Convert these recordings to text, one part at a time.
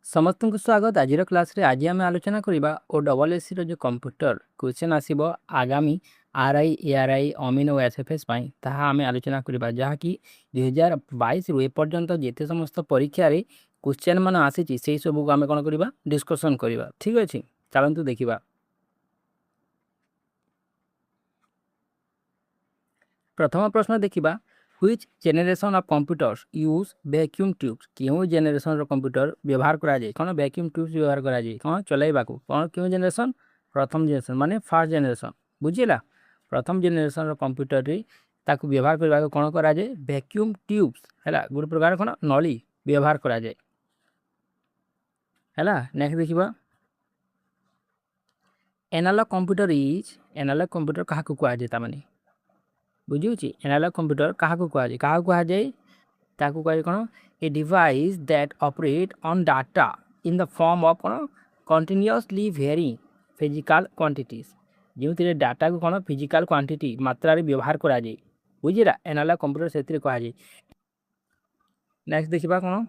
समस्त को स्वागत आज क्लास रे आज आम आलोचना करवा ओ डबल एससी जो कंप्यूटर क्वेश्चन आसीबो आगामी आरआई एआरआई अमीन और एसएफएस ताहा आम आलोचना करवा जहाँकि 2022 रु एपर्यंत जिते समस्त परीक्षा रे क्वेश्चन मान आसी से सब को आम कौन करवा डिस्कसन करवा ठीक अच्छे चलतु देखा। प्रथम प्रश्न देखा which generation of computers use vacuum tubes क्यों जेनेरेशन कंप्यूटर व्यवहार करा जाए कौन वैक्यूम ट्यूब्स व्यवहार करा जाए कौन चलैबा कौन क्यों जेनेरेशन प्रथम जेनेरेशन माने फर्स्ट जेनेरेशन बुझिला प्रथम जेनेरेशन कंप्यूटर रे ताकू व्यवहार करबा कौन करा जाए वैक्यूम ट्यूब्स हैला गोटे प्रकार कौन नली व्यवहार करा जाए हैला। नेक्स्ट देखिबा एनालॉग कंप्यूटर कहा को कहा जाए माने बुझी एनालॉग कंप्यूटर क्या कहुए ताकू कह कौन a device that operate on data in the form of कौन कंटिन्यूअसली वेरिंग फिजिकल क्वांटिटीज जो डाटा को कौन फिजिकल क्वांटिटी मात्रा रे व्यवहार करा जाए बुझीला एनालॉग कंप्यूटर से कह जाए। नेक्स्ट देखिबा कौन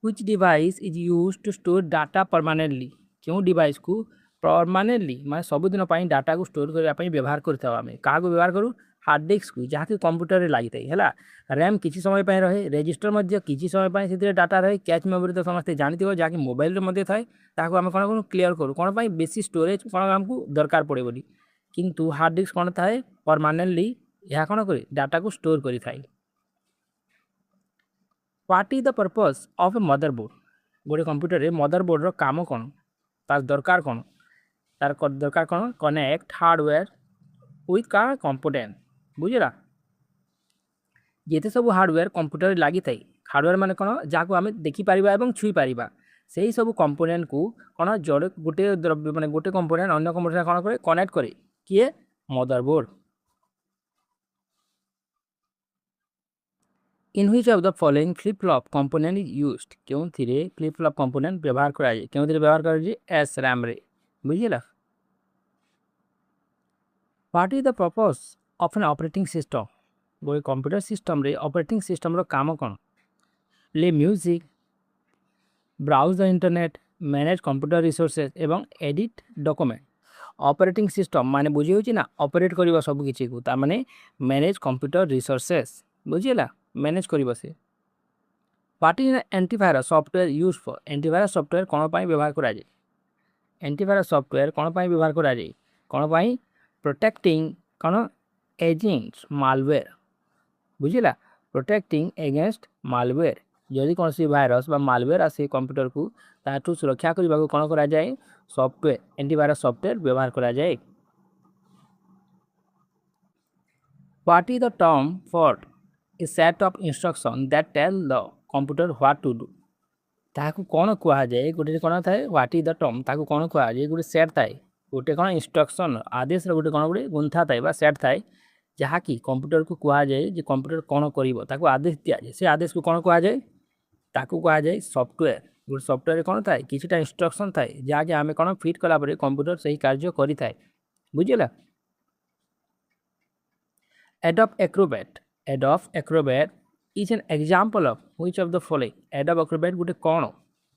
which device is use to store data permanently क्यों डिवाइस को परमानेंटली माने सबुदिन डाटा को स्टोर करने व्यवहार करता आम क्या व्यवहार करूँ हार्ड डिस्क को जहाँकि कंप्यूटर लगी है रैम किसी समय रहे रजिस्टर किसी समय से डाटा रहे कैच मेमोरी तो समस्ते जानते हो जहाँकि मोबाइल थाए आम कौन करूँ क्लीयर करूँ कौन बेसी स्टोरेज कौन आमको दरकार पड़े बोली किंतु हार्ड डिस्क कौन थाए परमानेंटली यह कौन करे डाटा को स्टोर करी थाए। What is the purpose of A motherboard गोटे कंप्यूटर मदरबोर्ड रो काम कौन तार दरकार कौन तार दरकार कौन कनेक्ट हार्डवेयर विथ का कंपोनेंट बुझेगा जिते सब हार्डवेयर कंप्यूटर लगी थाई हार्डवेयर माने कौन जहाँ आम देखिपर और छुई पार से ही सब कंपोनेंट को कौन जोड़े गोटे द्रव्य माने गोटे कंपोनेंट अन्य कंपोनेंट कौन करे कनेक्ट करे किए motherboard. In which of the following flip flop component is used क्यों थी फ्लिप फ्लॉप कंपोनेंट व्यवहार करा जाए क्यों व्यवहार कर एस रैम रे बुझेगा। What is the purpose of an operating system गोटे कंप्यूटर सिस्टम रे ऑपरेटिंग सिस्टम रो काम कौन play music browse the internet manage computer resources एवं एडिट डॉक्यूमेंट ऑपरेटिंग सिस्टम माने बुझी होची ना ऑपरेट करिबा सब किछि को ता माने मैनेज कंप्यूटर रिसोर्सेज बुझिला मैनेज करिबा से। What is antivirus software use for antivirus software कौन पाई व्यवहार करा जाए एंटीवायरस सॉफ्टवेयर कौन पाई व्यवहार करा जाए कौन पाई प्रोटेक्टिंग कौन एजेंट्स मालवेयर बुझिला प्रोटेक्टिंग एगेंस्ट मालवेयर जदि कौन सी भाइरस बा मालवेयर आसे कंप्यूटर को ताठू सुरक्षा करने को कौन करा जाए सॉफ्टवेयर एंटीवायरस सॉफ्टवेयर व्यवहार करा जाए। What is the term for a set of instruction that tell the computer what to do ताकू कौन कह जाए गोटे कौन थाए व्हाट इज द टर्म ताकू कौन कह जाए गोटे सेट थाए गोटे कौन इंस्ट्रक्शन आदेश गोटे कौन गोटे गुंथा थाए बा सेट थाए जहाँकि कंप्यूटर को कह जाए जे कंप्यूटर कौन कर आदेश दि जाए से आदेश को कौन कह जाए ताकू कह जाए सॉफ्टवेयर गोटे सॉफ्टवेयर कौन थाए किछिटा इंस्ट्रक्शन थाए जहाँकि आम कौन फिट कलापर कंप्यूटर से ही कार्य करि थाए बुझिला। Adobe Acrobat is an example of which of the following Adobe Acrobat गोटे कौन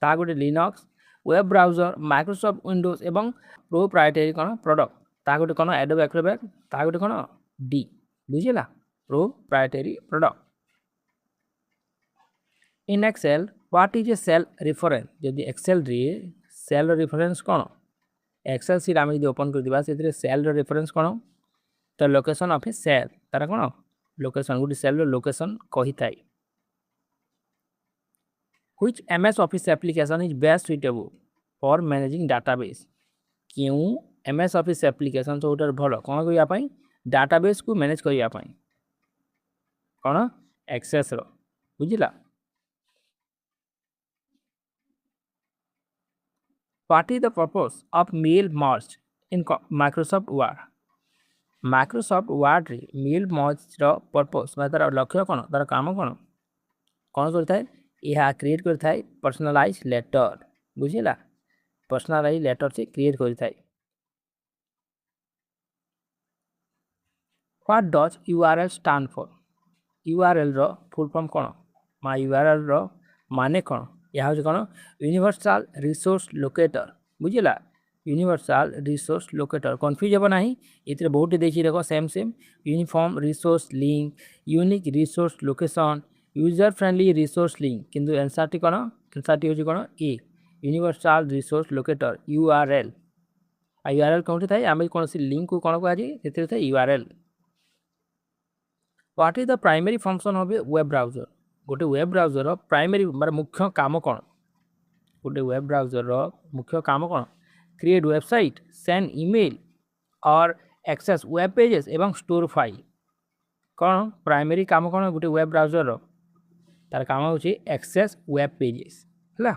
ता गोटे Linux web browser Microsoft Windows एवं प्रोप्राइटरी कौन प्रोडक्ट ता गोटे कौन एडोब एक्रोबैट ता गोटे कौन डी बुझिला proprietary product. In Excel what is a cell reference जदि एक्सेल रे सेल रेफरेंस कौन एक्सेल सीट आम जो ओपन कर दिबा से सेल रेफरेंस कौन तो लोकेशन ऑफ ए सेल तार कौन लोकेशन गोटे सेल लोकेशन कही थाए। Which MS Office application is best suitable for managing database क्यों एमएस ऑफिस एप्लिकेशन सब भल कौन करने डाटाबेस को मैनेज करने कौन एक्सेस रो बुझिला। What is the purpose of mail merge in Microsoft Word रे मेल मर्ज रो पर्पस तार लक्ष्य कौन तार काम कौन कौन करता है यह क्रिएट करता है पर्सनलाइज लेटर बुझिला पर्सनलाइज लेटर से क्रिएट करता है। What does URL stand for URL रो फुल फॉर्म कौन मा यूआरएल रो माने कौन ଏହା ହେଉଛି କ'ଣ ୟୁନିଭର୍ସାଲ ରିସୋର୍ସ ଲୋକେଟର ବୁଝିଲା यूनिवर्सल रिसोर्स लोकेटर कन्फ्यूज हे ना ये बहुत देखिए देख same same uniform resource link unique resource location user friendly resource link किंतु आंसर टी कौन आंसर टी हूँ कौन a universal resource locator URL URL कौन थाए आम कौन लिंक को कौन कहुए से URL what is the primary function of A web browser गोटे वेब ब्राउजर प्राइमरी माने मुख्य काम कौन गोटे वेब ब्राउजर मुख्य काम कौन क्रिएट वेबसाइट सेंड ईमेल और एक्सेस वेब पेजेस एवं स्टोर फाइल कौन प्राइमरी काम कौन गोटे वेब ब्राउजर तार काम हो एक्सेस वेब पेजेस है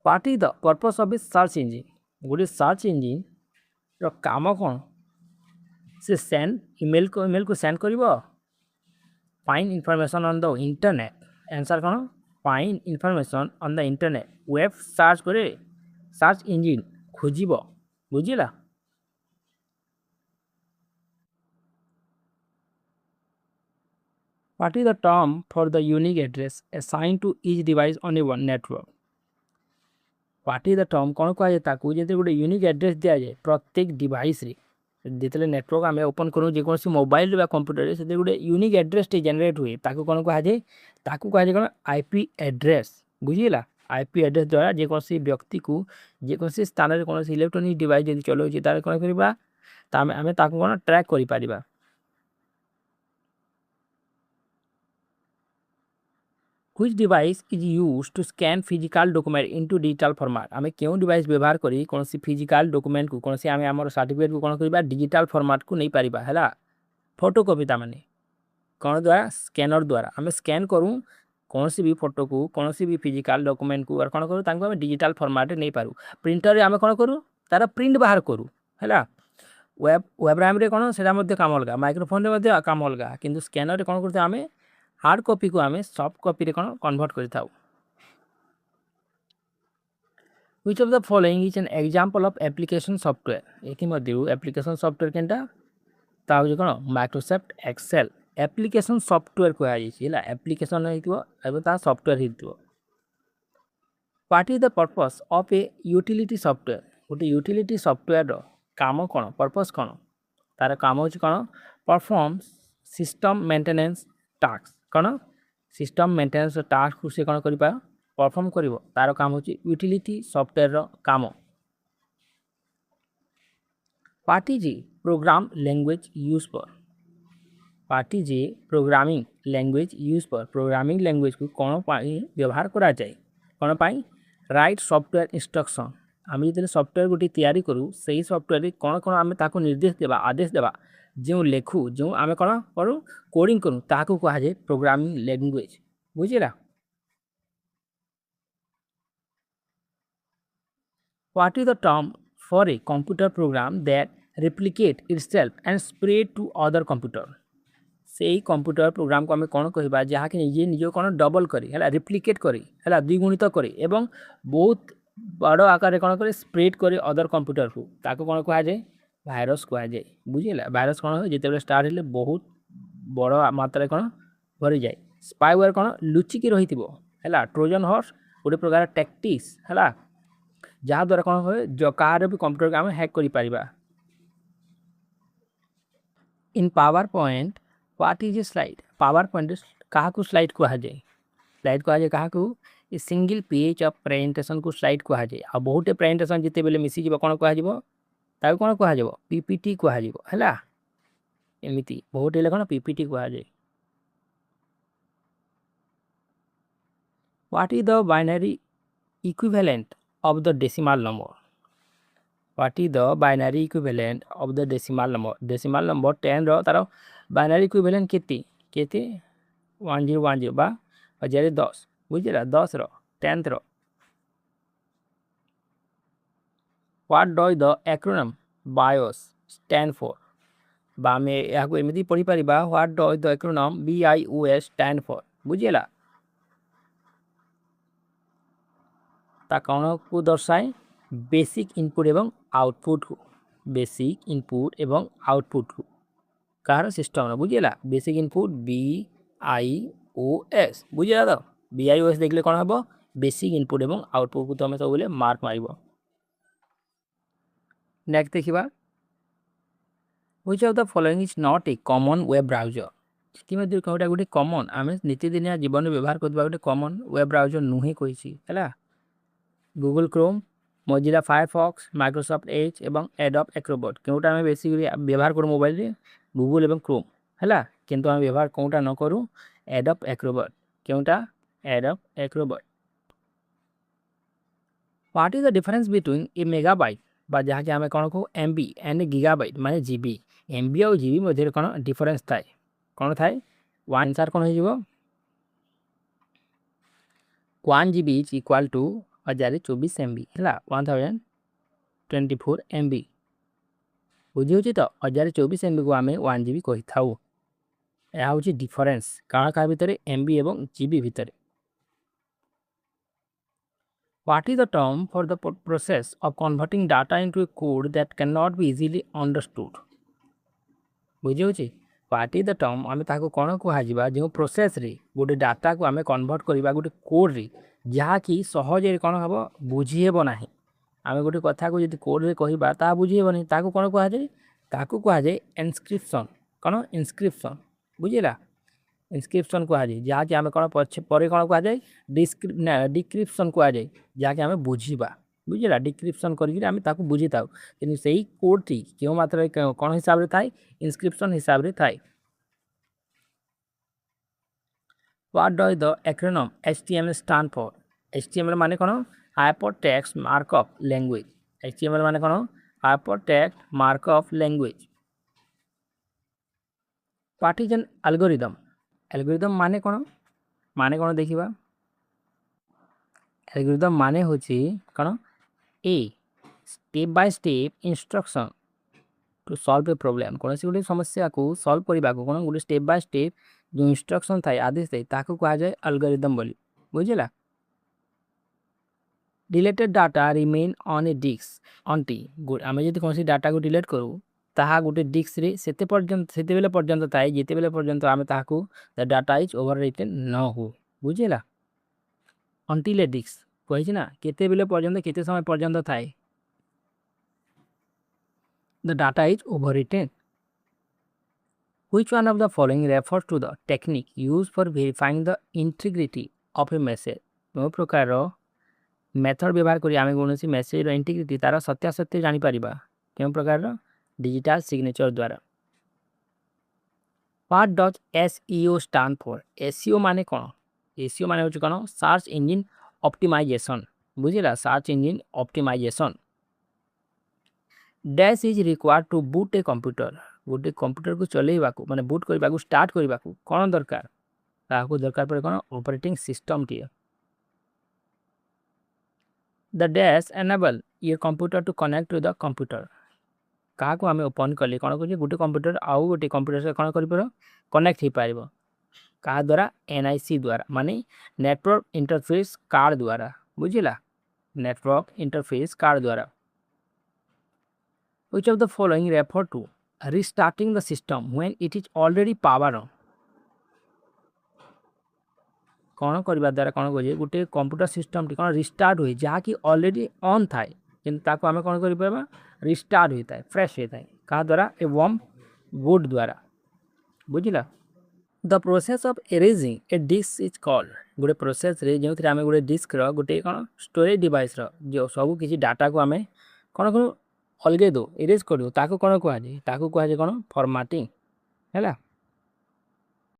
what is the purpose of a search engine गोटे सर्च इंजिन रो काम कौन से सेंड ईमेल को सेंड करिवो find information on the internet answer कौन find information on the internet web search करे सर्च इंजिन खोजिब बुझिला what is the term for the unique address assign to each device on a one network what is the term कौन कहुए जैसे गोटे unique address दि जाए प्रत्येक device रे जिते नेटवर्क आम ओपन करूँ जेकोसी मोबाइल कंप्यूटर से गोटे यूनिक एड्रेस टी जनरेट हुए कौन कहुए कौन आईपी एड्रेस बुझिला आईपी एड्रेस द्वारा जेकोसी व्यक्ति को जेकोसी स्थान में कौन इलेक्ट्रोनिक डिवाइस जब चलाऊँगी तार कौन करवा आम कौन ट्रैक कर Which device is used to scan physical document into digital format आम क्यों डिवाइस व्यवहार करी कौन सी फिजिकल डॉक्यूमेंट को कौन सी आम आम सर्टिफिकेट को कौन करवा डिजिटल फॉर्मेट को नहीं पारिबा हैला फोटोकॉपी तामाने कौन द्वारा स्कैनर द्वारा आम स्कैन करूँ कौन सी भी फोटो को कौन सी भी फिजिकल डॉक्यूमेंट को और कौन करूँ तांको आम डिजिटल फॉर्मेट नहीं पारू प्रिंटर आम कौन करूँ तार प्रिंट बाहर करूँ हैला वेब रैम रे कौन सेटा मध्य काम अलग माइक्रोफोन रे मध्य काम अलग किंतु स्कैनर रे कौन करते आम हार्ड कॉपी को आम सॉफ्ट कॉपी रे कौन कन्वर्ट करता Which of the following is an example of application software एथि मध्यरु एप्लिकेशन सॉफ्टवेयर केनटा ता हो कोन माइक्रोसॉफ्ट एक्सेल एप्लिकेशन सॉफ्टवेयर को आइ छी ला एप्लिकेशन हेतिबो एबो ता सॉफ्टवेयर हेतिबो what is the purpose of a utility software गोटे यूटिलिटी सॉफ्टवेयर रो काम कोन पर्पस कोन तार काम हो कोन परफॉर्म सिस्टम मेंटेनेंस टास्क कोन सिस्टम मेंटेनेंस टास्क को से कोन करि पा परफॉर्म करिवो तार काम हो यूटिलिटी सॉफ्टवेयर रो काम what is program language use for what is programming language use for programming language को कोन पाई व्यवहार करा जाय कोन पाई राइट सॉफ्टवेयर इंस्ट्रक्शन आम जो सॉफ्टवेयर गोटे तैयारी करूँ से सॉफ्टवेयर कौन कौन आम ताको निर्देश देवा आदेश देवा जो लेखु जो आम कौन करूँ कोडिंग करूँ ताको कहुए प्रोग्रामिंग लैंग्वेज बुझिला what is the term for a computer program that replicate itself and spread to other computer से ही कंप्यूटर प्रोग्राम को आम कौन कह जहाँकि निजे निज कौन डबल करी है रिप्लिकेट करी है द्विगुणित करी एवं बहुत बड़ आकार कौन करे स्प्रेड करे अदर कंप्यूटर को ताको कौन कहुए भाइरस कहुए बुझिला भाइरस कौन हो जिते स्टार्ट हेले बहुत बड़ मात्रा कौन भरी जाए स्पाईवेयर कौन लुचिकी रही है ट्रोजन हॉर्स गोटे प्रकार टैक्टिक्स है जहाँ द्वारा कौन हुए जकार भी कंप्यूटर को आम हैक करि परिबा in PowerPoint what is a slide PowerPoint क्या स्लाइड कहुए स्लाइड कहुए क्या सिंगल पेज ऑफ प्रेजेंटेशन को स्लाइड कहुए आ बहुत प्रेजेंटेशन जिते बेले मिसी कौन कह कौन कह पीपीटी कहला एमती बहुत कौन पीपीटी कहुए what is the binary equivalent of the decimal number what is the binary equivalent of the decimal number 10 रो तारो binary equivalent केते 1010 बा 10 बुझिला 10 रो 10 रो what does the acronym BIOS stand for बा में याको एमिति पढ़ी परिबा what does the acronym BIOS stand for बुझिला ता कौन को दर्शाए बेसिक इनपुट एवं आउटपुट को बेसिक इनपुट एवं आउटपुट को कार सिस्टम बुझेगा बेसिक इनपुट BIOS BIOS बुझिला तो BIOS देखले कौन हम बेसिक इनपुट एवं आउटपुट को तुम सब मार्क मार। नेक्स्ट देखा which of the following is not a common web browser इतिमध्ये कौटा गोटे कॉमन आम नीतिदिनिया जीवन में व्यवहार करबा गोटे कॉमन वेब ब्राउजर नुहे कही है Google Chrome Mozilla Firefox Microsoft Edge एवं एडोब एक्रोबैट क्योंटा आम बेसिकली व्यवहार करूँ मोबाइल रे गूगल एवं क्रोम है किंतु आम व्यवहार कौटा न करूँ एडोब एक्रोबैट क्योंटा Adobe Acrobat. What is the difference between a megabyte बा जहाँ कि आम कौन कहूँ MB एंड गिगाबाइट माने GB MB और GB मध्य कौन डिफरेंस थाए कौन थाए वन आंसर कौन हो 1 GB is equal to 1024 MB है 1024 MB बुझी तो 1024 MB को आम 1 GB कही था यह हूँ डिफरेंस काण क्या भितर MB और GB भितर। What is the term for the process of converting data into a code that cannot be easily understood? बुझे व्हाट इज द टर्म आम कौन कह जो प्रोसेस रे गोटे डाटा को आम कन्वर्ट करवा गोटे कोड रे जहाँ कि सहज कौन हम बुझीहेब ना आम गोटे कथा को जब कोड रे कहबा ता बुझीहेबनी ताको कौन कहुए इनस्क्रिप्शन कौन इनस्क्रिप्शन बुझेगा इनस्क्रिप्शन कहुए जहाँ कि आम कौन पर कौन कहुए डिक्रिप्शन कहुए जहाँ कि आम बुझा बुझेगा डिक्रिप्शन करके बुझी था कि से कोड टी क्यों मात्रा कौन हिसाब से थाए इनस्क्रिप्शन हिसाब से थाए। What does the acronym HTML stand for HTML माने कौन hyper text markup language HTML माने कौन हाइपर टेक्स्ट मार्कअप लैंग्वेज। पार्टीजन एल्गोरिदम एल्गोरिदम माने कौन देखिबा एल्गोरिदम माने होची कौन a step by step instruction to solve a problem कौन सी गोटे समस्या को सॉल्व करने को कौन गोटे स्टेप बाय स्टेप जो इंस्ट्रक्शन थाए आदेश थाए ताको कहा जाए एल्गोरिदम बोली बुझेला। Deleted data remain on a disk अंटी आम जब कौन डाटा को डिलीट करूँ ताहा गोटे डिस्क रे सेते पर्यंत थाए जिते बेले पर्यंत आम ताहाकू the data is overwritten न हो बुझेला अंटिल ए डिस्क कही ना केते बेले पर्यंत केते समय पर्यंत थाए the data is overwritten. Which one of the following refers to the technique used for verifying the integrity of a message? जो प्रकार मेथड व्यवहार करी आमे कौन मेसेज इंटीग्रिटी तार सत्यासत्य जानी पारिबा क्यों प्रकार डिजिटल सिग्नेचर द्वारा। What does SEO stand for? SEO माने कौन SEO माने होची कौन सर्च इंजिन ऑप्टिमाइजेशन बुझिला search engine optimization. Dash is required to boot a computer गोटे कंप्यूटर को चलेबा को माने बूट करबा को स्टार्ट करबा को कौन दरकार ताको दरकार पड़े कौन ऑपरेटिंग सिस्टम टी। The dash enable your computer to connect to the computer क्या को आम ओपन कले कौन कर गोटे कंप्यूटर आउ गोटे कंप्यूटर से कौन कर कनेक्ट हो पार क्या द्वारा NIC द्वारा माने नेटवर्क इंटरफेस कार्ड द्वारा बुझिला नेटवर्क इंटरफेस कार्ड द्वारा। Which of the following refer to restarting the system when it is already power on? कौन करबा द्वारा कौन कहे गोटे कंप्यूटर सिस्टम टी कौन रिस्टार्ट हुए जहाँ कि ऑलरेडी ऑन थाए किंतु ताको आमे कौन करिबा रिस्टार्ट होता है फ्रेश होता है कहा द्वारा ए वर्म बूट द्वारा बुझिला। The process of erasing a disk is called गोटे प्रोसेस रे जो आमे गोटे डिस्क रो गोटे कौन स्टोरेज डिवाइस रो जो सब किसी डाटा को आमे कौन अलगे दो इरेज कर दो ताको कौन कहुए ताको कहुए कौन फॉर्मेटिंग है।